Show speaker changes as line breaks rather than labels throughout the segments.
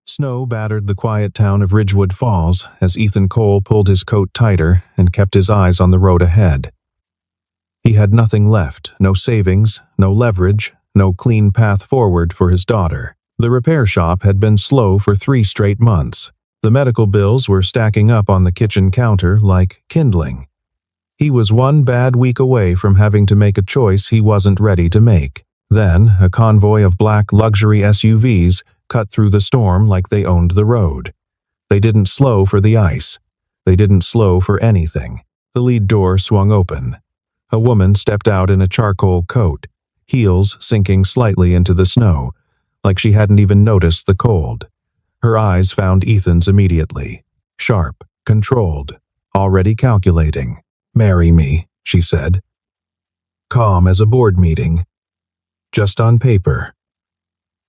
Snow battered the quiet town of Ridgewood Falls as Ethan Cole pulled his coat tighter and kept his eyes on the road ahead. He had nothing left, no savings, no leverage, no clean path forward for his daughter. The repair shop had been slow for 3 straight months. The medical bills were stacking up on the kitchen counter like kindling. He was one bad week away from having to make a choice he wasn't ready to make. Then, a convoy of black luxury SUVs cut through the storm like they owned the road. They didn't slow for the ice. They didn't slow for anything. The lead door swung open. A woman stepped out in a charcoal coat, heels sinking slightly into the snow, like she hadn't even noticed the cold. Her eyes found Ethan's immediately. Sharp, controlled, already calculating. "Marry me," she said. Calm as a board meeting. Just on paper.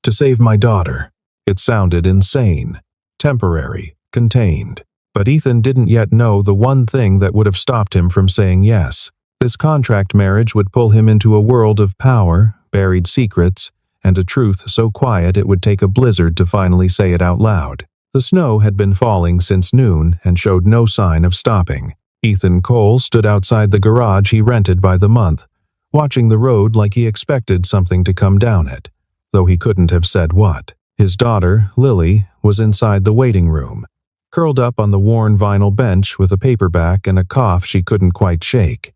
To save my daughter. It sounded insane. Temporary, contained. But Ethan didn't yet know the one thing that would have stopped him from saying yes. This contract marriage would pull him into a world of power, buried secrets, and a truth so quiet it would take a blizzard to finally say it out loud. The snow had been falling since noon and showed no sign of stopping. Ethan Cole stood outside the garage he rented by the month, watching the road like he expected something to come down it, though he couldn't have said what. His daughter, Lily, was inside the waiting room, curled up on the worn vinyl bench with a paperback and a cough she couldn't quite shake.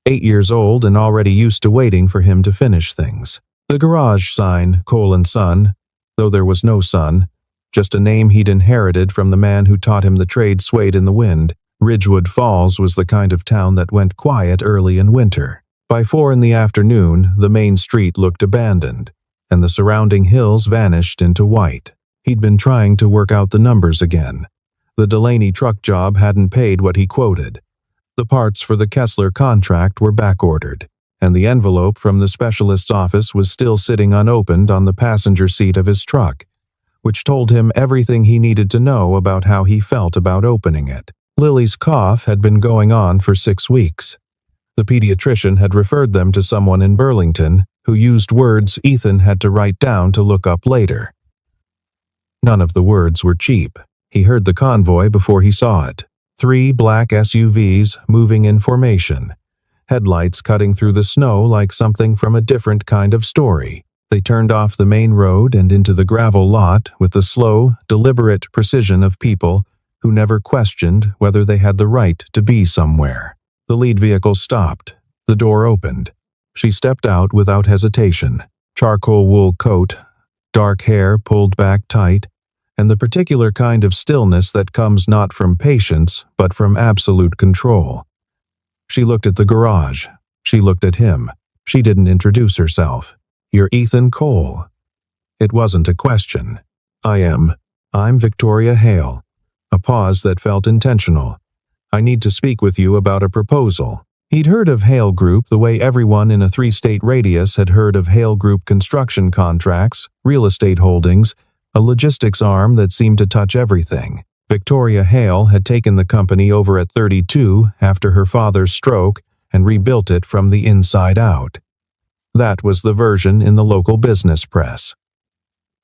8 years old and already used to waiting for him to finish things. The garage sign, Cole & Son, though there was no son, just a name he'd inherited from the man who taught him the trade swayed in the wind. Ridgewood Falls was the kind of town that went quiet early in winter. By 4 in the afternoon, the main street looked abandoned, and the surrounding hills vanished into white. He'd been trying to work out the numbers again. The Delaney truck job hadn't paid what he quoted. The parts for the Kessler contract were backordered, and the envelope from the specialist's office was still sitting unopened on the passenger seat of his truck, which told him everything he needed to know about how he felt about opening it. Lily's cough had been going on for 6 weeks. The pediatrician had referred them to someone in Burlington who used words Ethan had to write down to look up later. None of the words were cheap. He heard the convoy before he saw it. 3 black SUVs moving in formation, headlights cutting through the snow like something from a different kind of story. They turned off the main road and into the gravel lot with the slow, deliberate precision of people who never questioned whether they had the right to be somewhere. The lead vehicle stopped. The door opened. She stepped out without hesitation. Charcoal wool coat, dark hair pulled back tight, and the particular kind of stillness that comes not from patience but from absolute control. She looked at the garage. She looked at him. She didn't introduce herself. "You're Ethan Cole." It wasn't a question. I'm Victoria Hale." A pause that felt intentional. "I need to speak with you about a proposal." He'd heard of Hale Group the way everyone in a 3-state radius had heard of Hale Group construction contracts, real estate holdings, a logistics arm that seemed to touch everything. Victoria Hale had taken the company over at 32 after her father's stroke and rebuilt it from the inside out. That was the version in the local business press.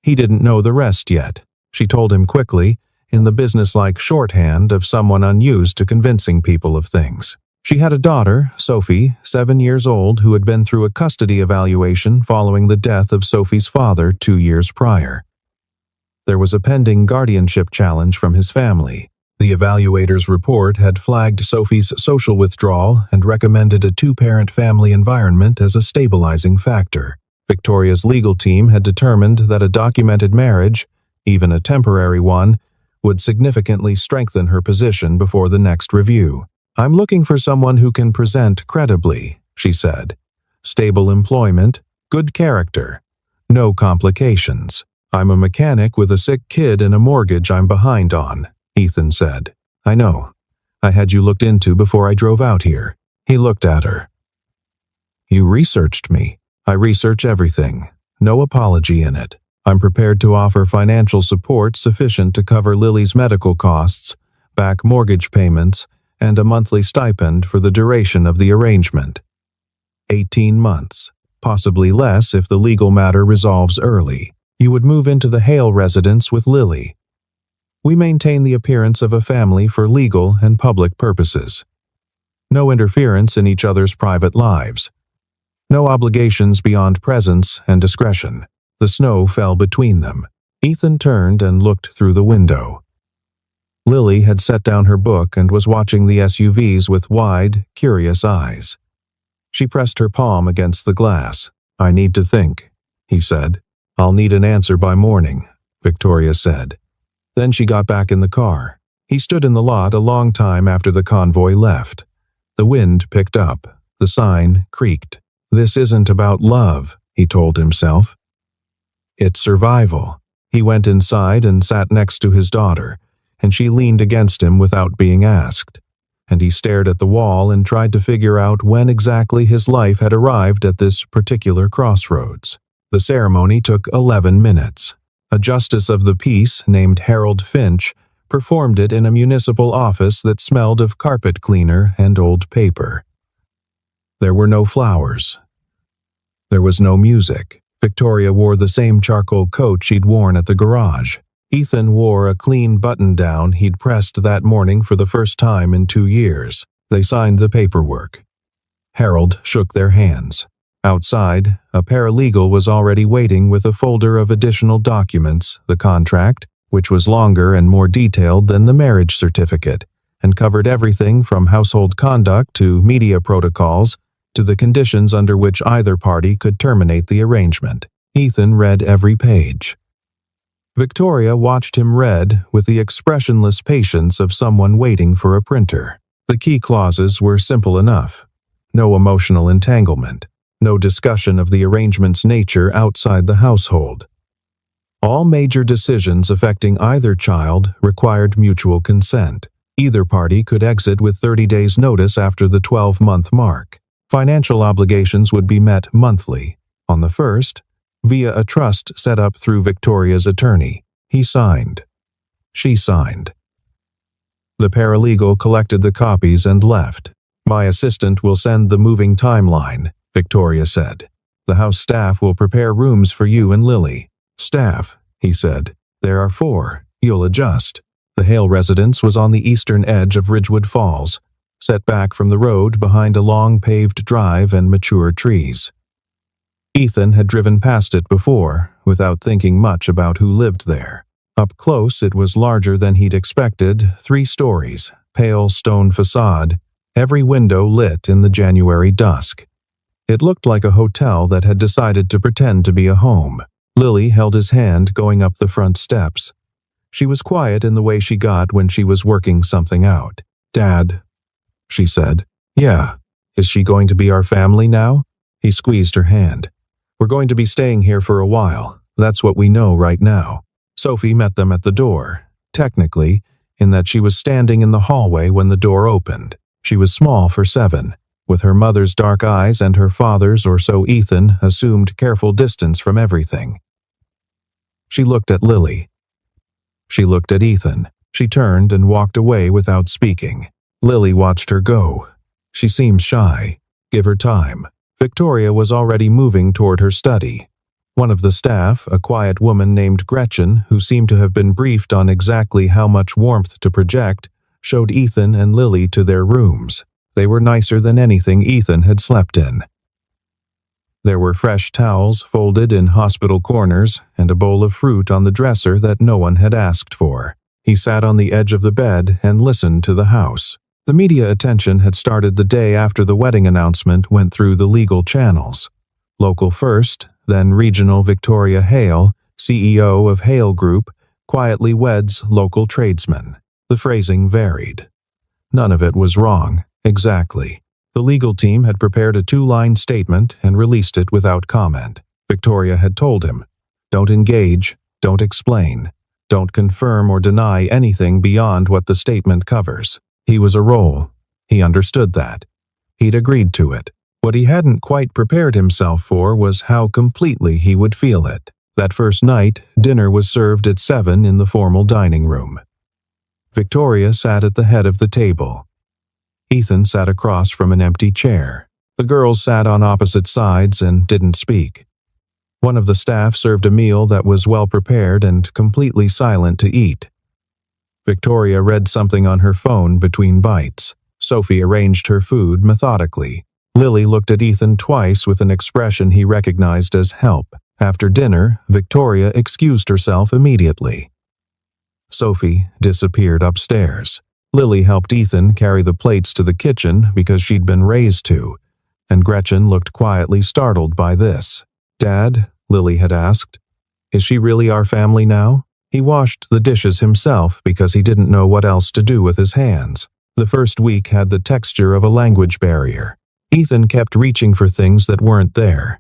He didn't know the rest yet. She told him quickly, in the businesslike shorthand of someone unused to convincing people of things. She had a daughter, Sophie, 7 years old, who had been through a custody evaluation following the death of Sophie's father 2 years prior. There was a pending guardianship challenge from his family. The evaluator's report had flagged Sophie's social withdrawal and recommended a 2-parent family environment as a stabilizing factor. Victoria's legal team had determined that a documented marriage, even a temporary one, would significantly strengthen her position before the next review. "I'm looking for someone who can present credibly," she said. "Stable employment, good character, no complications. I'm a mechanic with a sick kid and a mortgage I'm behind on," Ethan said. "I know. I had you looked into before I drove out here." He looked at her. "You researched me. I research everything. No apology in it. I'm prepared to offer financial support sufficient to cover Lily's medical costs, back mortgage payments, and a monthly stipend for the duration of the arrangement. 18 months, possibly less if the legal matter resolves early. You would move into the Hale residence with Lily. We maintain the appearance of a family for legal and public purposes. No interference in each other's private lives. No obligations beyond presence and discretion. The snow fell between them. Ethan turned and looked through the window. Lily had set down her book and was watching the SUVs with wide, curious eyes. She pressed her palm against the glass. "I need to think," he said. "I'll need an answer by morning," Victoria said. Then she got back in the car. He stood in the lot a long time after the convoy left. The wind picked up. The sign creaked. "This isn't about love," he told himself. "It's survival." He went inside and sat next to his daughter, and she leaned against him without being asked. And he stared at the wall and tried to figure out when exactly his life had arrived at this particular crossroads. The ceremony took 11 minutes. A justice of the peace named Harold Finch performed it in a municipal office that smelled of carpet cleaner and old paper. There were no flowers. There was no music. Victoria wore the same charcoal coat she'd worn at the garage. Ethan wore a clean button-down he'd pressed that morning for the first time in 2 years. They signed the paperwork. Harold shook their hands. Outside, a paralegal was already waiting with a folder of additional documents, the contract, which was longer and more detailed than the marriage certificate, and covered everything from household conduct to media protocols to the conditions under which either party could terminate the arrangement. Ethan read every page. Victoria watched him read with the expressionless patience of someone waiting for a printer. The key clauses were simple enough. No emotional entanglement. No discussion of the arrangement's nature outside the household. All major decisions affecting either child required mutual consent. Either party could exit with 30 days' notice after the 12-month mark. Financial obligations would be met monthly. On the first, via a trust set up through Victoria's attorney. He signed. She signed. The paralegal collected the copies and left. "My assistant will send the moving timeline," Victoria said. "The house staff will prepare rooms for you and Lily." "Staff," he said. "There are 4. You'll adjust." The Hale residence was on the eastern edge of Ridgewood Falls, set back from the road behind a long paved drive and mature trees. Ethan had driven past it before, without thinking much about who lived there. Up close, it was larger than he'd expected, 3 stories, pale stone facade, every window lit in the January dusk. It looked like a hotel that had decided to pretend to be a home. Lily held his hand going up the front steps. She was quiet in the way she got when she was working something out. "Dad," she said. "Yeah. Is she going to be our family now?" He squeezed her hand. "We're going to be staying here for a while. That's what we know right now." Sophie met them at the door, technically, in that she was standing in the hallway when the door opened. She was small for 7. With her mother's dark eyes and her father's, or so Ethan assumed, careful distance from everything. She looked at Lily. She looked at Ethan. She turned and walked away without speaking. Lily watched her go. She seemed shy. Give her time. Victoria was already moving toward her study. One of the staff, a quiet woman named Gretchen, who seemed to have been briefed on exactly how much warmth to project, showed Ethan and Lily to their rooms. They were nicer than anything Ethan had slept in. There were fresh towels folded in hospital corners and a bowl of fruit on the dresser that no one had asked for. He sat on the edge of the bed and listened to the house. The media attention had started the day after the wedding announcement went through the legal channels. Local first, then regional Victoria Hale, CEO of Hale Group, quietly weds local tradesman. The phrasing varied. None of it was wrong. Exactly. The legal team had prepared a 2-line statement and released it without comment. Victoria had told him, "Don't engage, don't explain, don't confirm or deny anything beyond what the statement covers." He was a role. He understood that. He'd agreed to it. What he hadn't quite prepared himself for was how completely he would feel it. That first night, dinner was served at 7 in the formal dining room. Victoria sat at the head of the table. Ethan sat across from an empty chair. The girls sat on opposite sides and didn't speak. One of the staff served a meal that was well prepared and completely silent to eat. Victoria read something on her phone between bites. Sophie arranged her food methodically. Lily looked at Ethan twice with an expression he recognized as help. After dinner, Victoria excused herself immediately. Sophie disappeared upstairs. Lily helped Ethan carry the plates to the kitchen because she'd been raised to, and Gretchen looked quietly startled by this. "Dad," Lily had asked, "is she really our family now?" He washed the dishes himself because he didn't know what else to do with his hands. The first week had the texture of a language barrier. Ethan kept reaching for things that weren't there.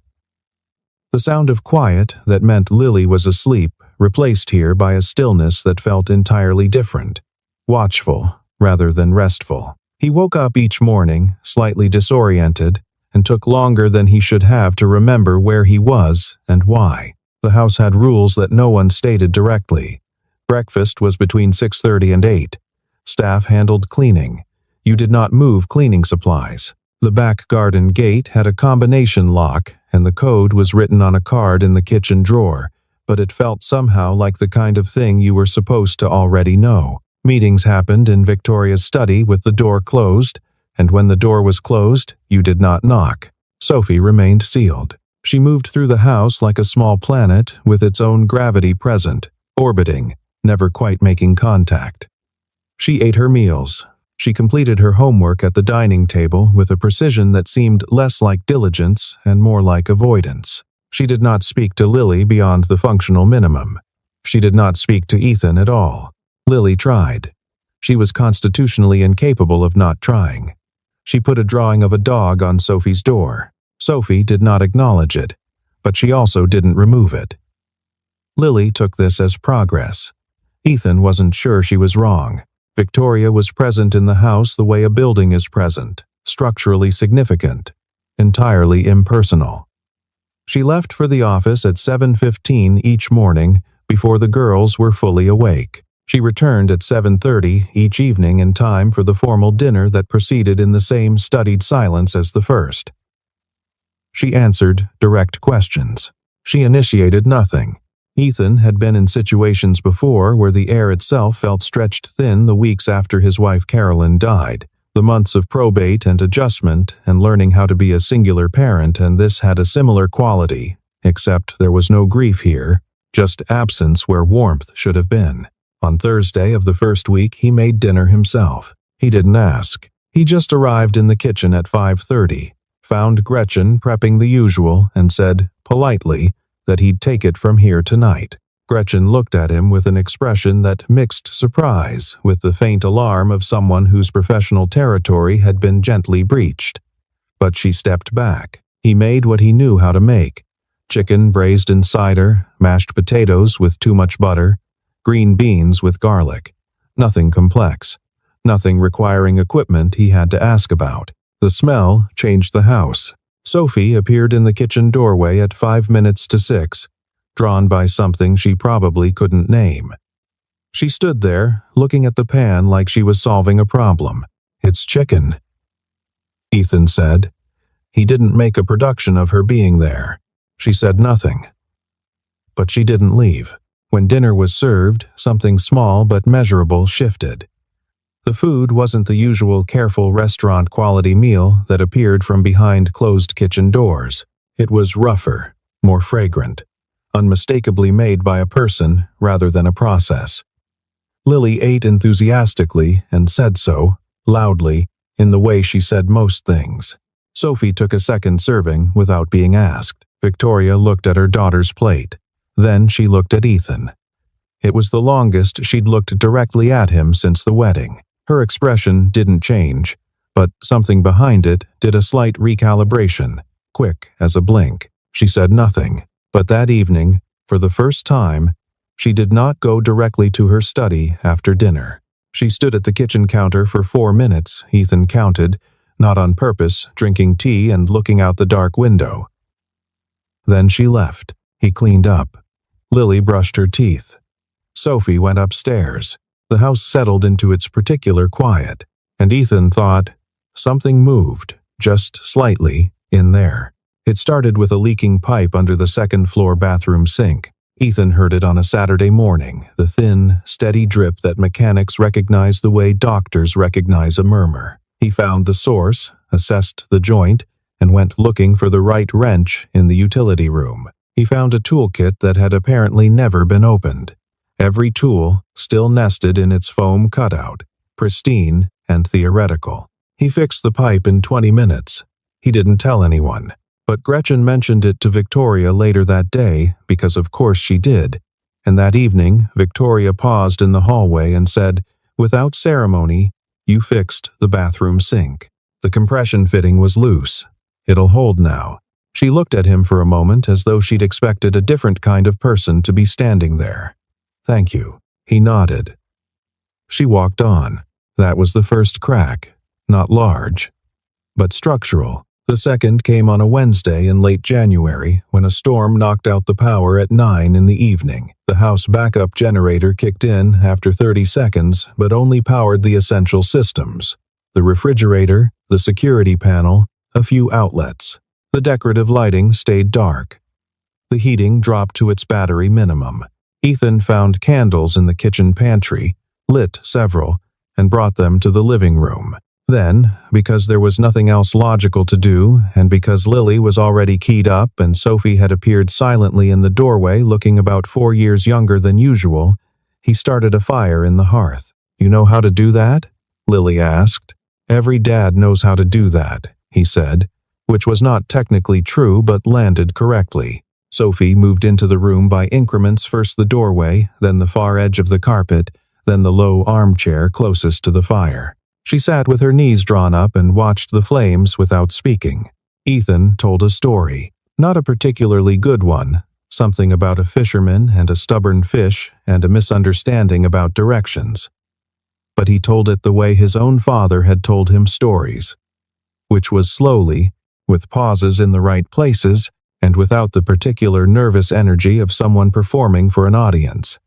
The sound of quiet that meant Lily was asleep replaced here by a stillness that felt entirely different, watchful rather than restful. He woke up each morning, slightly disoriented, and took longer than he should have to remember where he was and why. The house had rules that no one stated directly. Breakfast was between 6:30 and 8. Staff handled cleaning. You did not move cleaning supplies. The back garden gate had a combination lock, and the code was written on a card in the kitchen drawer, but it felt somehow like the kind of thing you were supposed to already know. Meetings happened in Victoria's study with the door closed, and when the door was closed, you did not knock. Sophie remained sealed. She moved through the house like a small planet with its own gravity present, orbiting, never quite making contact. She ate her meals. She completed her homework at the dining table with a precision that seemed less like diligence and more like avoidance. She did not speak to Lily beyond the functional minimum. She did not speak to Ethan at all. Lily tried. She was constitutionally incapable of not trying. She put a drawing of a dog on Sophie's door. Sophie did not acknowledge it, but she also didn't remove it. Lily took this as progress. Ethan wasn't sure she was wrong. Victoria was present in the house the way a building is present, structurally significant, entirely impersonal. She left for the office at 7:15 each morning before the girls were fully awake. She returned at 7:30 each evening in time for the formal dinner that proceeded in the same studied silence as the first. She answered direct questions. She initiated nothing. Ethan had been in situations before where the air itself felt stretched thin the weeks after his wife Carolyn died. The months of probate and adjustment and learning how to be a singular parent, and this had a similar quality, except there was no grief here, just absence where warmth should have been. On Thursday of the first week, he made dinner himself. He didn't ask. He just arrived in the kitchen at 5:30, found Gretchen prepping the usual, and said, politely, that he'd take it from here tonight. Gretchen looked at him with an expression that mixed surprise with the faint alarm of someone whose professional territory had been gently breached. But she stepped back. He made what he knew how to make: chicken braised in cider, mashed potatoes with too much butter, green beans with garlic. Nothing complex. Nothing requiring equipment he had to ask about. The smell changed the house. Sophie appeared in the kitchen doorway at 5 minutes to 6, drawn by something she probably couldn't name. She stood there, looking at the pan like she was solving a problem. "It's chicken," Ethan said. He didn't make a production of her being there. She said nothing. But she didn't leave. When dinner was served, something small but measurable shifted. The food wasn't the usual careful restaurant-quality meal that appeared from behind closed kitchen doors. It was rougher, more fragrant, unmistakably made by a person rather than a process. Lily ate enthusiastically and said so, loudly, in the way she said most things. Sophie took a second serving without being asked. Victoria looked at her daughter's plate. Then she looked at Ethan. It was the longest she'd looked directly at him since the wedding. Her expression didn't change, but something behind it did a slight recalibration, quick as a blink. She said nothing, but that evening, for the first time, she did not go directly to her study after dinner. She stood at the kitchen counter for 4 minutes, Ethan counted, not on purpose, drinking tea and looking out the dark window. Then she left. He cleaned up. Lily brushed her teeth. Sophie went upstairs. The house settled into its particular quiet, and Ethan thought something moved, just slightly, in there. It started with a leaking pipe under the second-floor bathroom sink. Ethan heard it on a Saturday morning, the thin, steady drip that mechanics recognize the way doctors recognize a murmur. He found the source, assessed the joint, and went looking for the right wrench in the utility room. He found a toolkit that had apparently never been opened. Every tool still nested in its foam cutout, pristine and theoretical. He fixed the pipe in 20 minutes. He didn't tell anyone, but Gretchen mentioned it to Victoria later that day because of course she did. And that evening, Victoria paused in the hallway and said, "Without ceremony, you fixed the bathroom sink. The compression fitting was loose. It'll hold now." She looked at him for a moment as though she'd expected a different kind of person to be standing there. "Thank you." He nodded. She walked on. That was the first crack. Not large, but structural. The second came on a Wednesday in late January when a storm knocked out the power at 9 in the evening. The house backup generator kicked in after 30 seconds but only powered the essential systems: the refrigerator, the security panel, a few outlets. The decorative lighting stayed dark. The heating dropped to its battery minimum. Ethan found candles in the kitchen pantry, lit several, and brought them to the living room. Then, because there was nothing else logical to do, and because Lily was already keyed up and Sophie had appeared silently in the doorway looking about 4 years younger than usual, he started a fire in the hearth. "You know how to do that?" Lily asked. "Every dad knows how to do that," he said, which was not technically true but landed correctly. Sophie moved into the room by increments, first the doorway, then the far edge of the carpet, then the low armchair closest to the fire. She sat with her knees drawn up and watched the flames without speaking. Ethan told a story. Not a particularly good one. Something about a fisherman and a stubborn fish and a misunderstanding about directions. But he told it the way his own father had told him stories, which was slowly, with pauses in the right places, and without the particular nervous energy of someone performing for an audience.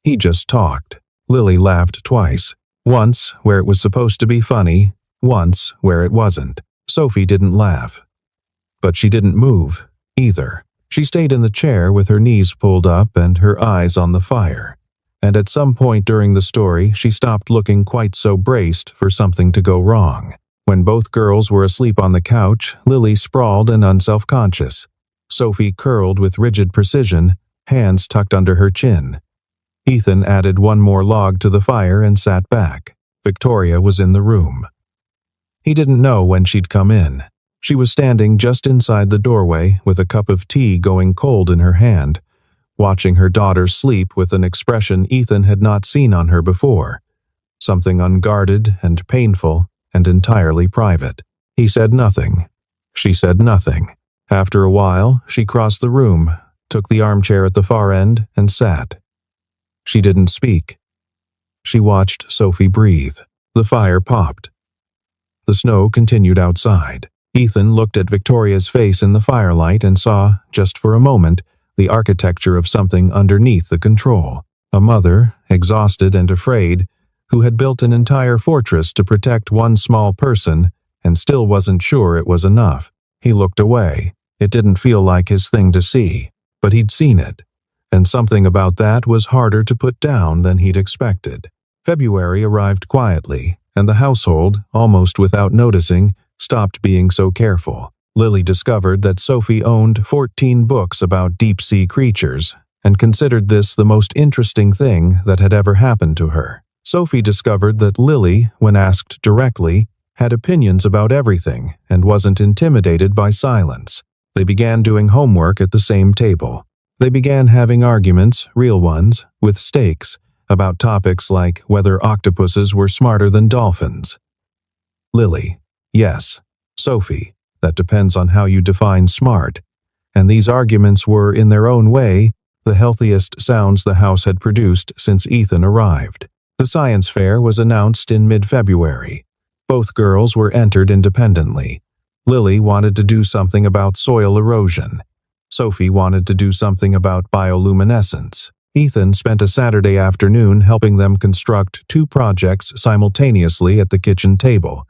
He just talked. Lily laughed twice. Once where it was supposed to be funny, once where it wasn't. Sophie didn't laugh. But she didn't move, either. She stayed in the chair with her knees pulled up and her eyes on the fire. And at some point during the story, she stopped looking quite so braced for something to go wrong. When both girls were asleep on the couch, Lily sprawled and unself-conscious. Sophie curled with rigid precision, hands tucked under her chin. Ethan added one more log to the fire and sat back. Victoria was in the room. He didn't know when she'd come in. She was standing just inside the doorway with a cup of tea going cold in her hand, watching her daughter sleep with an expression Ethan had not seen on her before. Something unguarded and painful and entirely private. He said nothing. She said nothing. After a while, she crossed the room, took the armchair at the far end, and sat. She didn't speak. She watched Sophie breathe. The fire popped. The snow continued outside. Ethan looked at Victoria's face in the firelight and saw, just for a moment, the architecture of something underneath the control. A mother, exhausted and afraid, who had built an entire fortress to protect one small person and still wasn't sure it was enough. He looked away. It didn't feel like his thing to see, but he'd seen it. And something about that was harder to put down than he'd expected. February arrived quietly, and the household, almost without noticing, stopped being so careful. Lily discovered that Sophie owned 14 books about deep-sea creatures, and considered this the most interesting thing that had ever happened to her. Sophie discovered that Lily, when asked directly, had opinions about everything and wasn't intimidated by silence. They began doing homework at the same table. They began having arguments, real ones, with stakes, about topics like whether octopuses were smarter than dolphins. Lily: yes. Sophie: that depends on how you define smart. And these arguments were, in their own way, the healthiest sounds the house had produced since Ethan arrived. The science fair was announced in mid-February. Both girls were entered independently. Lily wanted to do something about soil erosion. Sophie wanted to do something about bioluminescence. Ethan spent a Saturday afternoon helping them construct 2 projects simultaneously at the kitchen table,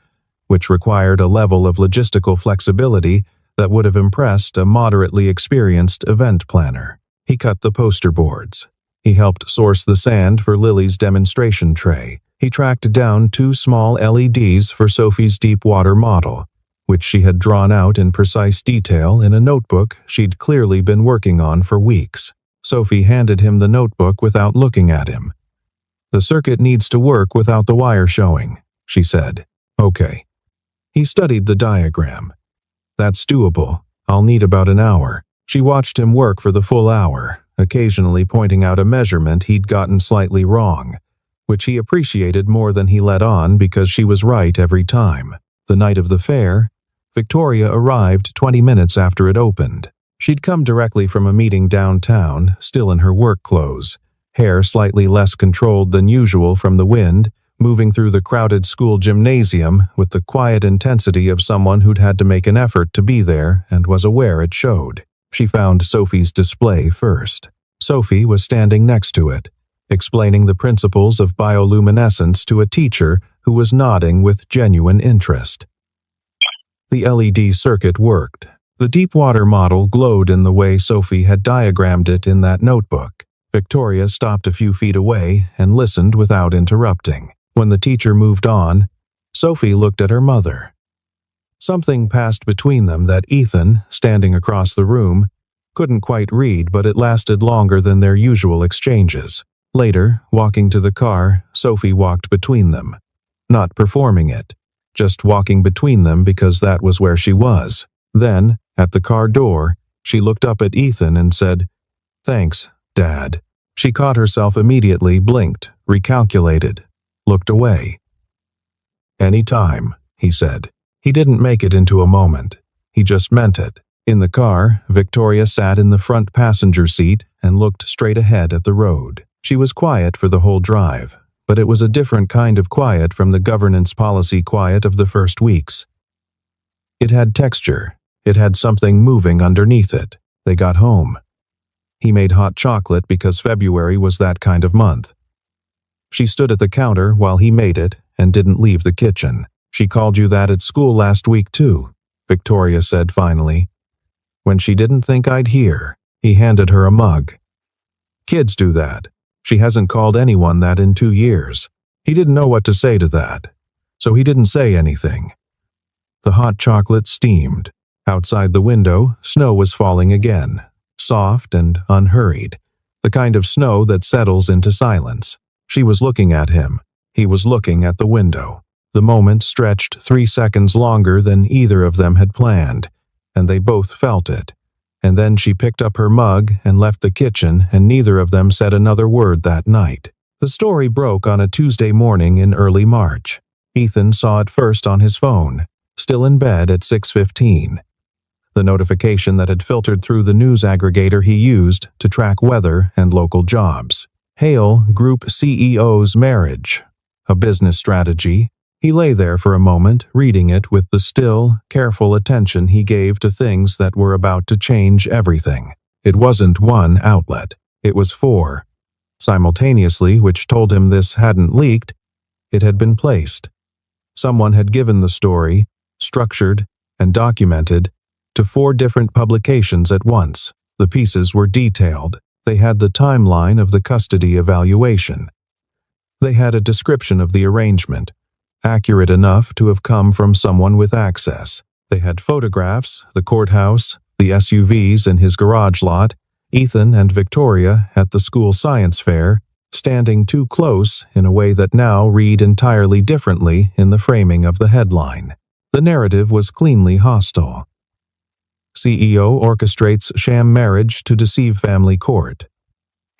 which required a level of logistical flexibility that would have impressed a moderately experienced event planner. He cut the poster boards. He helped source the sand for Lily's demonstration tray. He tracked down 2 small LEDs for Sophie's deep water model, which she had drawn out in precise detail in a notebook she'd clearly been working on for weeks. Sophie handed him the notebook without looking at him. "The circuit needs to work without the wire showing," she said. "Okay." He studied the diagram. "That's doable. I'll need about an hour." She watched him work for the full hour, occasionally pointing out a measurement he'd gotten slightly wrong, which he appreciated more than he let on because she was right every time. The night of the fair, Victoria arrived 20 minutes after it opened. She'd come directly from a meeting downtown, still in her work clothes, hair slightly less controlled than usual from the wind, moving through the crowded school gymnasium with the quiet intensity of someone who'd had to make an effort to be there and was aware it showed. She found Sophie's display first. Sophie was standing next to it, explaining the principles of bioluminescence to a teacher who was nodding with genuine interest. The LED circuit worked. The deep water model glowed in the way Sophie had diagrammed it in that notebook. Victoria stopped a few feet away and listened without interrupting. When the teacher moved on, Sophie looked at her mother. Something passed between them that Ethan, standing across the room, couldn't quite read, but it lasted longer than their usual exchanges. Later, walking to the car, Sophie walked between them. Not performing it, just walking between them because that was where she was. Then, at the car door, she looked up at Ethan and said, "Thanks, Dad." She caught herself immediately, blinked, recalculated, looked away. "Any time," he said. He didn't make it into a moment. He just meant it. In the car, Victoria sat in the front passenger seat and looked straight ahead at the road. She was quiet for the whole drive, but it was a different kind of quiet from the governance policy quiet of the first weeks. It had texture. It had something moving underneath it. They got home. He made hot chocolate because February was that kind of month. She stood at the counter while he made it and didn't leave the kitchen. "She called you that at school last week too," Victoria said finally. When she didn't think I'd hear, he handed her a mug. "Kids do that. She hasn't called anyone that in 2 years." He didn't know what to say to that, so he didn't say anything. The hot chocolate steamed. Outside the window, snow was falling again, soft and unhurried, the kind of snow that settles into silence. She was looking at him. He was looking at the window. The moment stretched 3 seconds longer than either of them had planned, and they both felt it. And then she picked up her mug and left the kitchen, and neither of them said another word that night. The story broke on a Tuesday morning in early March. Ethan saw it first on his phone, still in bed at 6:15. The notification that had filtered through the news aggregator he used to track weather and local jobs. Hale Group CEO's marriage. A business strategy. He lay there for a moment, reading it with the still, careful attention he gave to things that were about to change everything. It wasn't one outlet. It was 4. Simultaneously, which told him this hadn't leaked, it had been placed. Someone had given the story, structured and documented, to 4 different publications at once. The pieces were detailed. They had the timeline of the custody evaluation. They had a description of the arrangement, accurate enough to have come from someone with access. They had photographs, the courthouse, the SUVs in his garage lot, Ethan and Victoria at the school science fair, standing too close in a way that now read entirely differently in the framing of the headline. The narrative was cleanly hostile. CEO orchestrates sham marriage to deceive family court.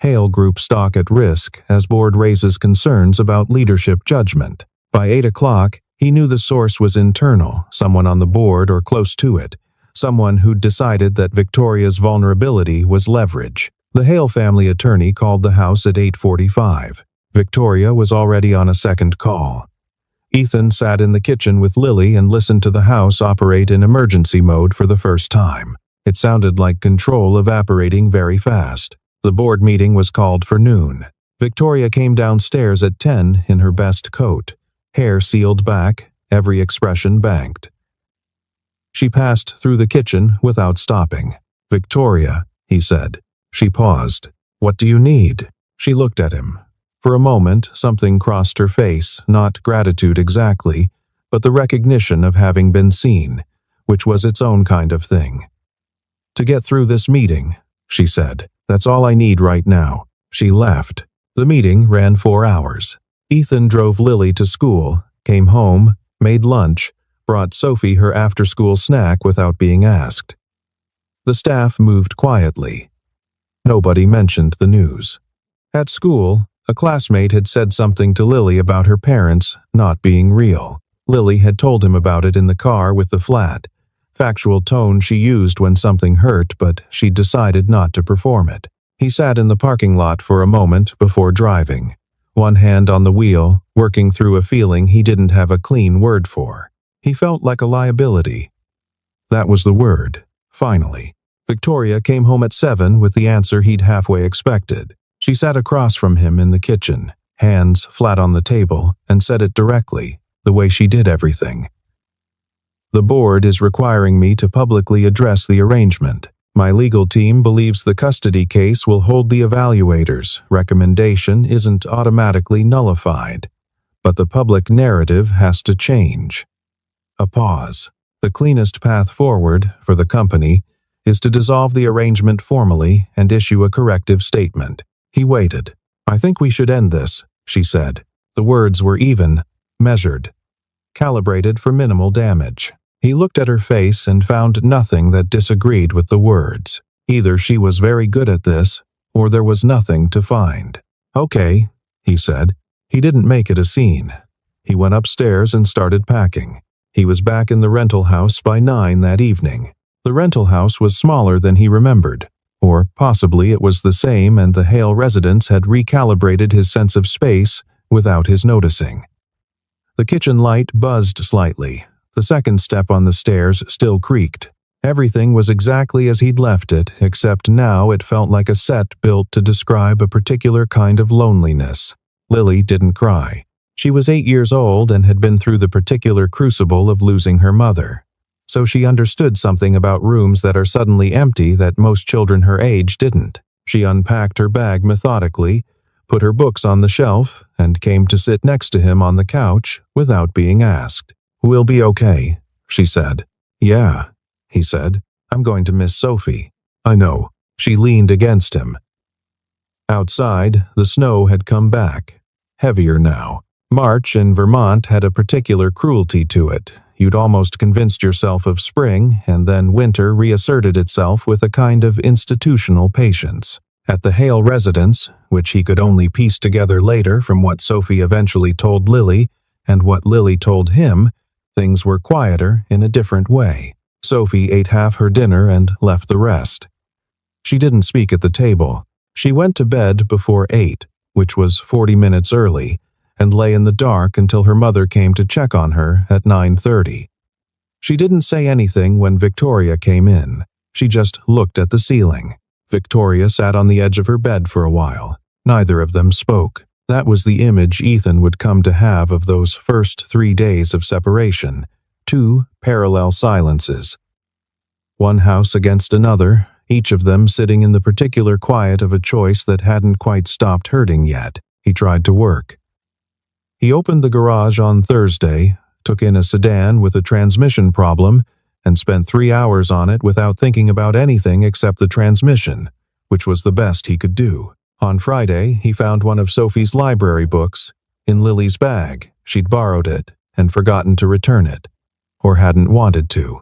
Hale Group stock at risk as board raises concerns about leadership judgment. By 8 o'clock, he knew the source was internal, someone on the board or close to it, someone who'd decided that Victoria's vulnerability was leverage. The Hale family attorney called the house at 8:45. Victoria was already on a second call. Ethan sat in the kitchen with Lily and listened to the house operate in emergency mode for the first time. It sounded like control evaporating very fast. The board meeting was called for noon. Victoria came downstairs at 10 in her best coat, hair sealed back, every expression banked. She passed through the kitchen without stopping. "Victoria," he said. She paused. "What do you need?" She looked at him. For a moment, something crossed her face, not gratitude exactly, but the recognition of having been seen, which was its own kind of thing. "To get through this meeting," she said. "That's all I need right now." She left. The meeting ran 4 hours. Ethan drove Lily to school, came home, made lunch, brought Sophie her after-school snack without being asked. The staff moved quietly. Nobody mentioned the news. At school, a classmate had said something to Lily about her parents not being real. Lily had told him about it in the car with the flat, factual tone she used when something hurt, but she decided not to perform it. He sat in the parking lot for a moment before driving, one hand on the wheel, working through a feeling he didn't have a clean word for. He felt like a liability. That was the word, finally. Victoria came home at 7 with the answer he'd halfway expected. She sat across from him in the kitchen, hands flat on the table, and said it directly, the way she did everything. "The board is requiring me to publicly address the arrangement. My legal team believes the custody case will hold the evaluator's recommendation isn't automatically nullified, but the public narrative has to change." A pause. "The cleanest path forward for the company is to dissolve the arrangement formally and issue a corrective statement." He waited. "I think we should end this," she said. The words were even, measured, calibrated for minimal damage. He looked at her face and found nothing that disagreed with the words. Either she was very good at this, or there was nothing to find. "Okay," he said. He didn't make it a scene. He went upstairs and started packing. He was back in the rental house by 9 that evening. The rental house was smaller than he remembered, or possibly it was the same and the Hale residents had recalibrated his sense of space without his noticing. The kitchen light buzzed slightly. The second step on the stairs still creaked. Everything was exactly as he'd left it, except now it felt like a set built to describe a particular kind of loneliness. Lily didn't cry. She was 8 years old and had been through the particular crucible of losing her mother. So she understood something about rooms that are suddenly empty that most children her age didn't. She unpacked her bag methodically, put her books on the shelf, and came to sit next to him on the couch without being asked. "We'll be okay," she said. "Yeah," he said. "I'm going to miss Sophie." "I know." She leaned against him. Outside, the snow had come back, heavier now. March in Vermont had a particular cruelty to it. You'd almost convinced yourself of spring, and then winter reasserted itself with a kind of institutional patience. At the Hale residence, which he could only piece together later from what Sophie eventually told Lily and what Lily told him, things were quieter in a different way. Sophie ate half her dinner and left the rest. She didn't speak at the table. She went to bed before 8, which was 40 minutes early, and lay in the dark until her mother came to check on her at 9:30. She didn't say anything when Victoria came in. She just looked at the ceiling. Victoria sat on the edge of her bed for a while. Neither of them spoke. That was the image Ethan would come to have of those first 3 days of separation. 2 parallel silences. One house against another, each of them sitting in the particular quiet of a choice that hadn't quite stopped hurting yet. He tried to work. He opened the garage on Thursday, took in a sedan with a transmission problem, and spent 3 hours on it without thinking about anything except the transmission, which was the best he could do. On Friday, he found one of Sophie's library books in Lily's bag. She'd borrowed it and forgotten to return it, or hadn't wanted to.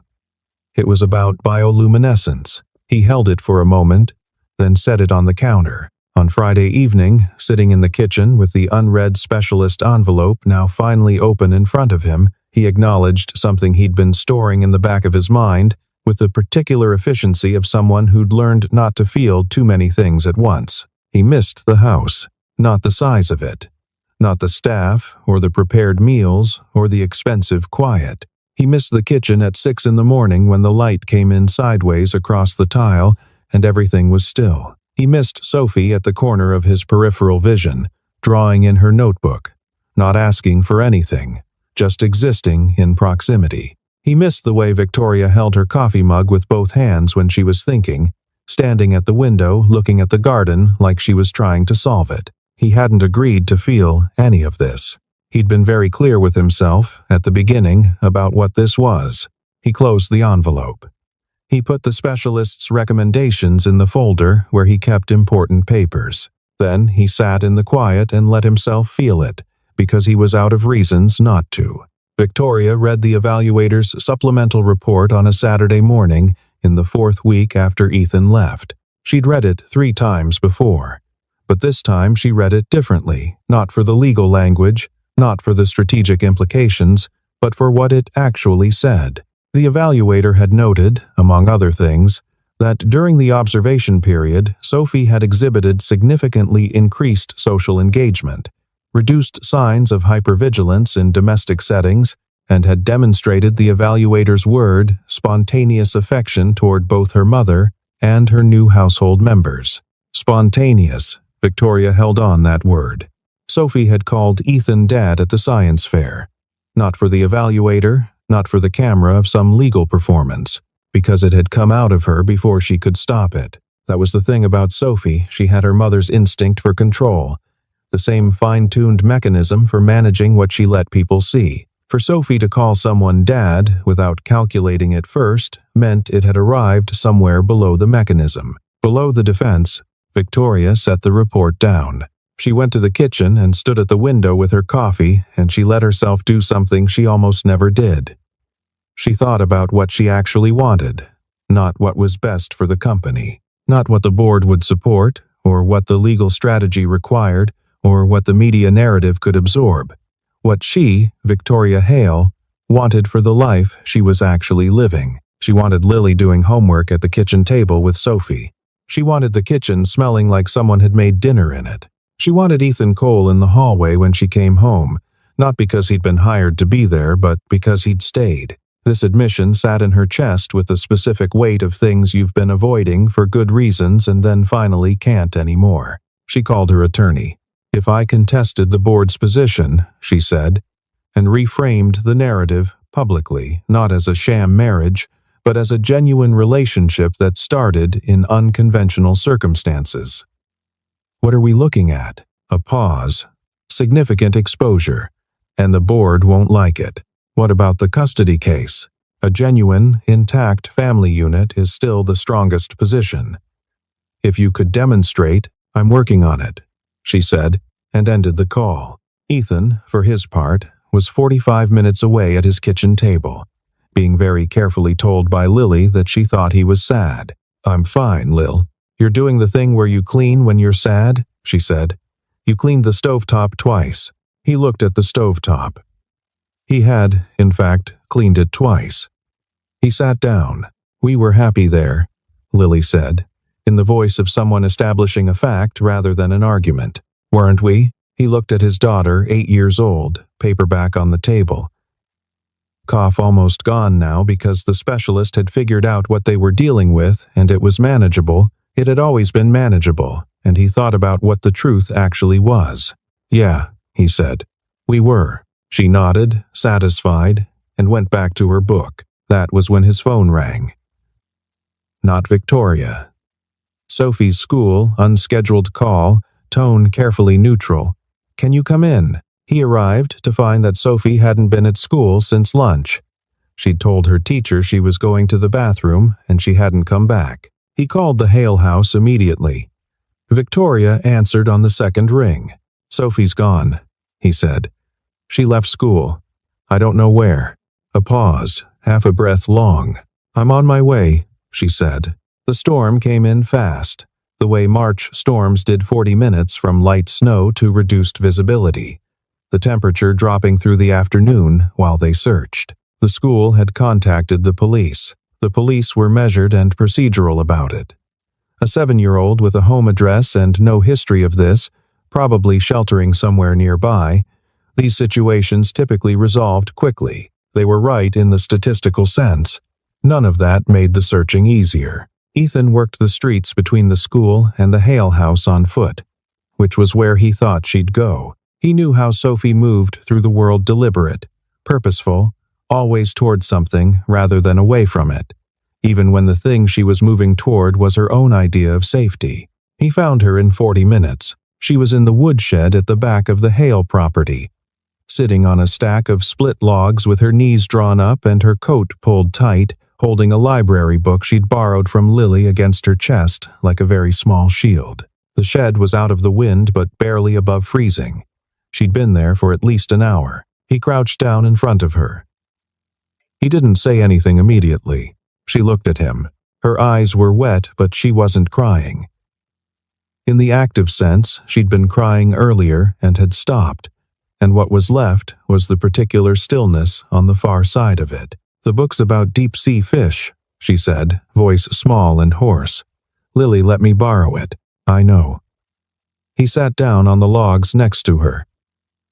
It was about bioluminescence. He held it for a moment, then set it on the counter. On Friday evening, sitting in the kitchen with the unread specialist envelope now finally open in front of him, he acknowledged something he'd been storing in the back of his mind with the particular efficiency of someone who'd learned not to feel too many things at once. He missed the house, not the size of it, not the staff or the prepared meals or the expensive quiet. He missed the kitchen at 6 in the morning when the light came in sideways across the tile and everything was still. He missed Sophie at the corner of his peripheral vision, drawing in her notebook, not asking for anything, just existing in proximity. He missed the way Victoria held her coffee mug with both hands when she was thinking, standing at the window looking at the garden like she was trying to solve it. He hadn't agreed to feel any of this. He'd been very clear with himself at the beginning about what this was. He closed the envelope. He put the specialist's recommendations in the folder where he kept important papers. Then he sat in the quiet and let himself feel it, because he was out of reasons not to. Victoria read the evaluator's supplemental report on a Saturday morning in the 4th week after Ethan left. She'd read it 3 times before. But this time she read it differently, not for the legal language, not for the strategic implications, but for what it actually said. The evaluator had noted, among other things, that during the observation period, Sophie had exhibited significantly increased social engagement, reduced signs of hypervigilance in domestic settings, and had demonstrated the evaluator's word, spontaneous affection toward both her mother and her new household members. Spontaneous. Victoria held on that word. Sophie had called Ethan Dad at the science fair. Not for the evaluator, not for the camera of some legal performance, because it had come out of her before she could stop it. That was the thing about Sophie. She had her mother's instinct for control, the same fine-tuned mechanism for managing what she let people see. For Sophie to call someone Dad without calculating it first meant it had arrived somewhere below the mechanism. Below the defense, Victoria set the report down. She went to the kitchen and stood at the window with her coffee, and she let herself do something she almost never did. She thought about what she actually wanted, not what was best for the company, not what the board would support, or what the legal strategy required, or what the media narrative could absorb. What she, Victoria Hale, wanted for the life she was actually living. She wanted Lily doing homework at the kitchen table with Sophie. She wanted the kitchen smelling like someone had made dinner in it. She wanted Ethan Cole in the hallway when she came home, not because he'd been hired to be there, but because he'd stayed. This admission sat in her chest with the specific weight of things you've been avoiding for good reasons and then finally can't anymore. She called her attorney. "If I contested the board's position," she said, and reframed the narrative publicly, not as a sham marriage, but as a genuine relationship that started in unconventional circumstances. What are we looking at? A pause. Significant exposure. And the board won't like it. What about the custody case? A genuine, intact family unit is still the strongest position. If you could demonstrate, I'm working on it, she said, and ended the call. Ethan, for his part, was 45 minutes away at his kitchen table, being very carefully told by Lily that she thought he was sad. "I'm fine, Lil. You're doing the thing where you clean when you're sad," she said. "You cleaned the stovetop twice." He looked at the stovetop. He had, in fact, cleaned it twice. He sat down. "We were happy there," Lily said, in the voice of someone establishing a fact rather than an argument. "Weren't we?" He looked at his daughter, 8 years old, paperback on the table. Cough almost gone now because the specialist had figured out what they were dealing with and it was manageable. It had always been manageable, and he thought about what the truth actually was. "Yeah," he said. "We were." She nodded, satisfied, and went back to her book. That was when his phone rang. Not Victoria. Sophie's school, unscheduled call, tone carefully neutral. "Can you come in?" He arrived to find that Sophie hadn't been at school since lunch. She'd told her teacher she was going to the bathroom, and she hadn't come back. He called the Hale house immediately. Victoria answered on the second ring. "Sophie's gone," he said. "She left school. I don't know where." A pause, half a breath long. "I'm on my way," she said. The storm came in fast, the way March storms did 40 minutes from light snow to reduced visibility, the temperature dropping through the afternoon while they searched. The school had contacted the police. The police were measured and procedural about it. A 7-year-old with a home address and no history of this, probably sheltering somewhere nearby. These situations typically resolved quickly. They were right in the statistical sense. None of that made the searching easier. Ethan worked the streets between the school and the Hale house on foot, which was where he thought she'd go. He knew how Sophie moved through the world, deliberate, purposeful, always toward something rather than away from it, even when the thing she was moving toward was her own idea of safety. He found her in 40 minutes. She was in the woodshed at the back of the Hale property, sitting on a stack of split logs with her knees drawn up and her coat pulled tight, holding a library book she'd borrowed from Lily against her chest like a very small shield. The shed was out of the wind but barely above freezing. She'd been there for at least an hour. He crouched down in front of her. He didn't say anything immediately. She looked at him. Her eyes were wet, but she wasn't crying. In the active sense, she'd been crying earlier and had stopped, and what was left was the particular stillness on the far side of it. "The book's about deep-sea fish," she said, voice small and hoarse. "Lily let me borrow it. I know." He sat down on the logs next to her.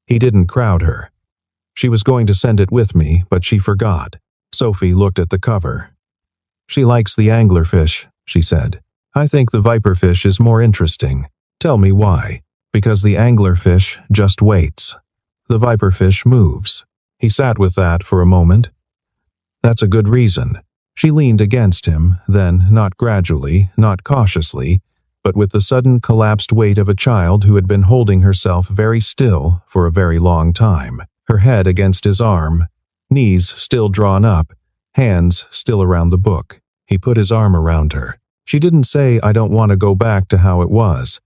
He didn't crowd her. She was going to send it with me, but she forgot. Sophie looked at the cover. "She likes the anglerfish," she said. "I think the viperfish is more interesting. Tell me why." "Because the anglerfish just waits. The viperfish moves." He sat with that for a moment. "That's a good reason." She leaned against him, then, not gradually, not cautiously, but with the sudden collapsed weight of a child who had been holding herself very still for a very long time, her head against his arm, knees still drawn up, hands still around the book. He put his arm around her. She didn't say, "I don't want to go back to how it was."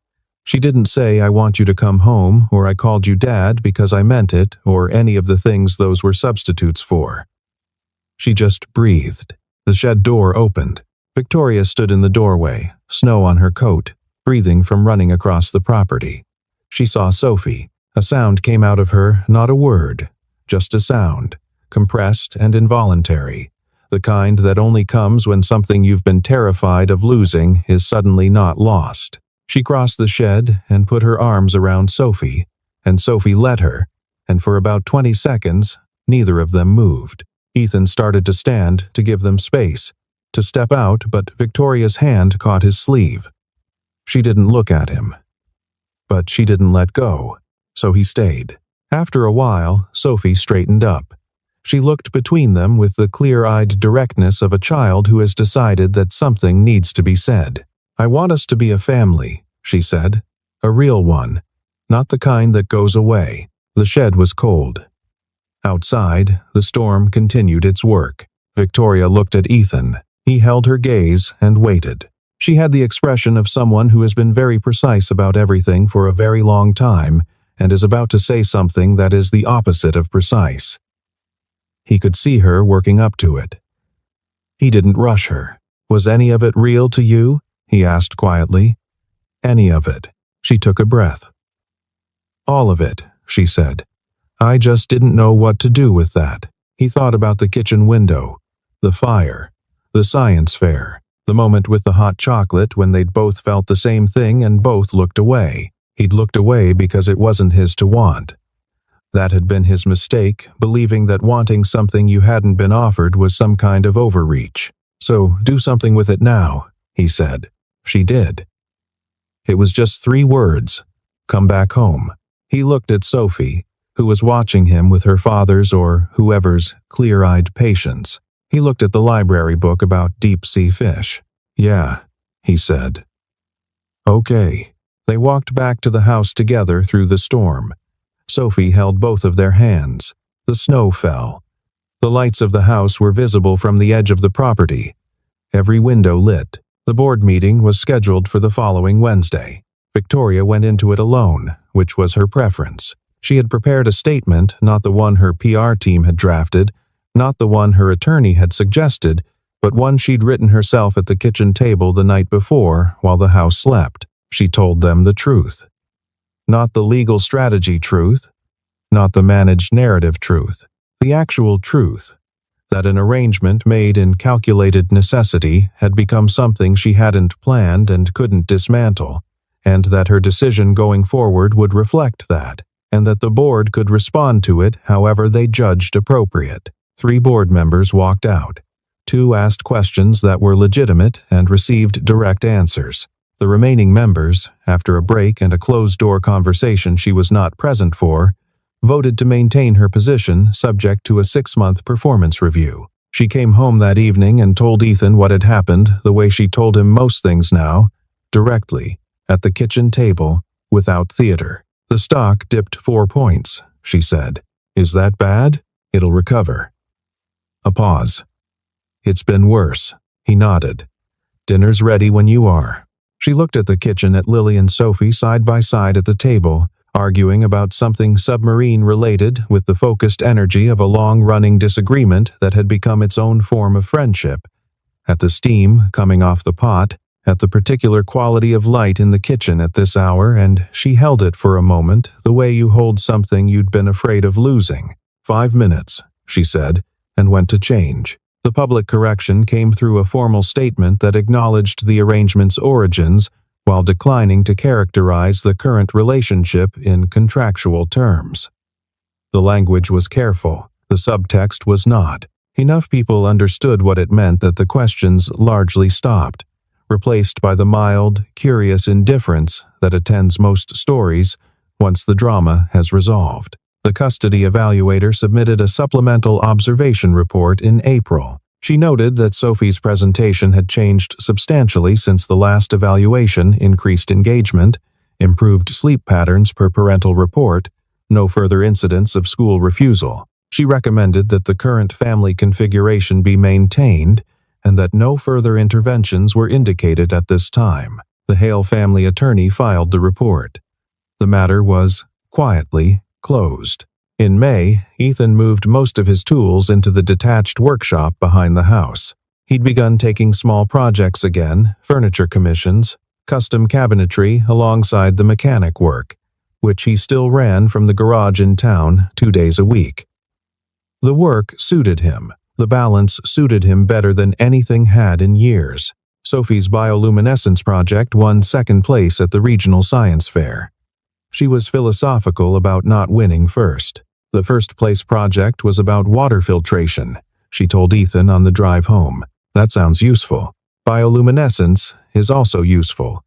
She didn't say, "I want you to come home," or "I called you Dad because I meant it," or any of the things those were substitutes for. She just breathed. The shed door opened. Victoria stood in the doorway, snow on her coat, breathing from running across the property. She saw Sophie. A sound came out of her, not a word, just a sound, compressed and involuntary, the kind that only comes when something you've been terrified of losing is suddenly not lost. She crossed the shed and put her arms around Sophie, and Sophie let her, and for about 20 seconds, neither of them moved. Ethan started to stand to give them space, to step out, but Victoria's hand caught his sleeve. She didn't look at him. But she didn't let go, so he stayed. After a while, Sophie straightened up. She looked between them with the clear-eyed directness of a child who has decided that something needs to be said. "I want us to be a family," she said. "A real one, not the kind that goes away." The shed was cold. Outside, the storm continued its work. Victoria looked at Ethan. He held her gaze and waited. She had the expression of someone who has been very precise about everything for a very long time and is about to say something that is the opposite of precise. He could see her working up to it. He didn't rush her. "Was any of it real to you?" he asked quietly. "Any of it." She took a breath. "All of it," she said. "I just didn't know what to do with that." He thought about the kitchen window, the fire, the science fair, the moment with the hot chocolate when they'd both felt the same thing and both looked away. He'd looked away because it wasn't his to want. That had been his mistake, believing that wanting something you hadn't been offered was some kind of overreach. "So, do something with it now," he said. She did. It was just 3 words. "Come back home." He looked at Sophie, who was watching him with her father's or whoever's clear-eyed patience. He looked at the library book about deep-sea fish. "Yeah," he said. "Okay." They walked back to the house together through the storm. Sophie held both of their hands. The snow fell. The lights of the house were visible from the edge of the property. Every window lit. The board meeting was scheduled for the following Wednesday. Victoria went into it alone, which was her preference. She had prepared a statement, not the one her PR team had drafted, not the one her attorney had suggested, but one she'd written herself at the kitchen table the night before while the house slept. She told them the truth. Not the legal strategy truth, not the managed narrative truth, the actual truth, that an arrangement made in calculated necessity had become something she hadn't planned and couldn't dismantle, and that her decision going forward would reflect that, and that the board could respond to it however they judged appropriate. 3 board members walked out. 2 asked questions that were legitimate and received direct answers. The remaining members, after a break and a closed-door conversation she was not present for, voted to maintain her position subject to a 6-month performance review. She came home that evening and told Ethan what had happened the way she told him most things now, directly, at the kitchen table, without theater. "The stock dipped 4 points, she said. "Is that bad? It'll recover." A pause. "It's been worse," he nodded. "Dinner's ready when you are." She looked at the kitchen at Lily and Sophie side by side at the table, arguing about something submarine-related with the focused energy of a long-running disagreement that had become its own form of friendship. At the steam coming off the pot, at the particular quality of light in the kitchen at this hour, and she held it for a moment the way you hold something you'd been afraid of losing. 5 minutes, she said, and went to change. The public correction came through a formal statement that acknowledged the arrangement's origins while declining to characterize the current relationship in contractual terms. The language was careful, the subtext was not. Enough people understood what it meant that the questions largely stopped, replaced by the mild, curious indifference that attends most stories once the drama has resolved. The custody evaluator submitted a supplemental observation report in April. She noted that Sophie's presentation had changed substantially since the last evaluation: increased engagement, improved sleep patterns per parental report, no further incidents of school refusal. She recommended that the current family configuration be maintained and that no further interventions were indicated at this time. The Hale family attorney filed the report. The matter was, quietly, closed. In May, Ethan moved most of his tools into the detached workshop behind the house. He'd begun taking small projects again, furniture commissions, custom cabinetry alongside the mechanic work, which he still ran from the garage in town 2 days a week. The work suited him. The balance suited him better than anything had in years. Sophie's bioluminescence project won second place at the regional science fair. She was philosophical about not winning first. The first-place project was about water filtration, she told Ethan on the drive home. That sounds useful. Bioluminescence is also useful,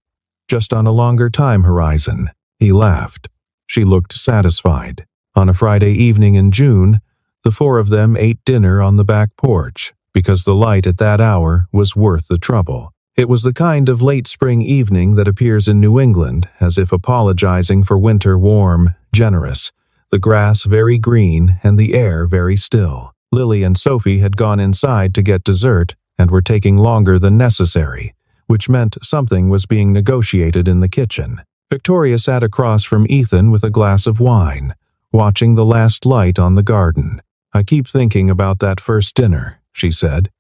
just on a longer time horizon. He laughed. She looked satisfied. On a Friday evening in June, the 4 of them ate dinner on the back porch, because the light at that hour was worth the trouble. It was the kind of late spring evening that appears in New England, as if apologizing for winter warm, generous, the grass very green and the air very still. Lily and Sophie had gone inside to get dessert and were taking longer than necessary, which meant something was being negotiated in the kitchen. Victoria sat across from Ethan with a glass of wine, watching the last light on the garden. "I keep thinking about that first dinner," she said.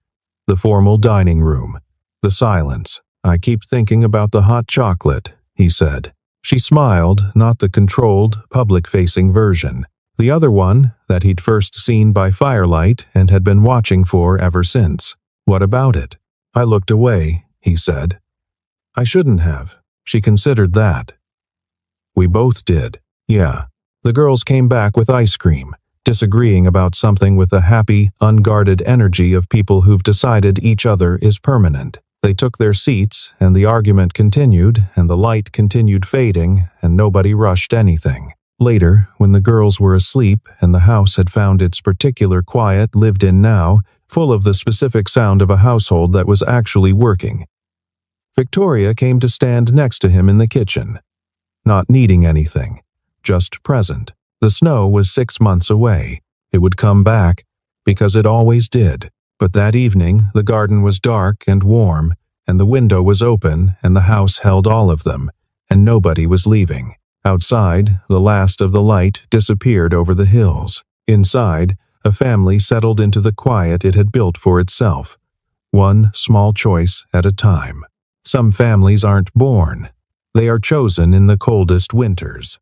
The formal dining room. The silence. "I keep thinking about the hot chocolate," he said. She smiled, not the controlled, public-facing version. The other one, that he'd first seen by firelight and had been watching for ever since. "What about it?" "I looked away," he said. "I shouldn't have." She considered that. "We both did." "Yeah." The girls came back with ice cream, disagreeing about something with the happy, unguarded energy of people who've decided each other is permanent. They took their seats, and the argument continued, and the light continued fading, and nobody rushed anything. Later, when the girls were asleep and the house had found its particular quiet lived in now, full of the specific sound of a household that was actually working, Victoria came to stand next to him in the kitchen, not needing anything, just present. The snow was 6 months away. It would come back, because it always did. But that evening, the garden was dark and warm, and the window was open, and the house held all of them, and nobody was leaving. Outside, the last of the light disappeared over the hills. Inside, a family settled into the quiet it had built for itself, one small choice at a time. Some families aren't born. They are chosen in the coldest winters.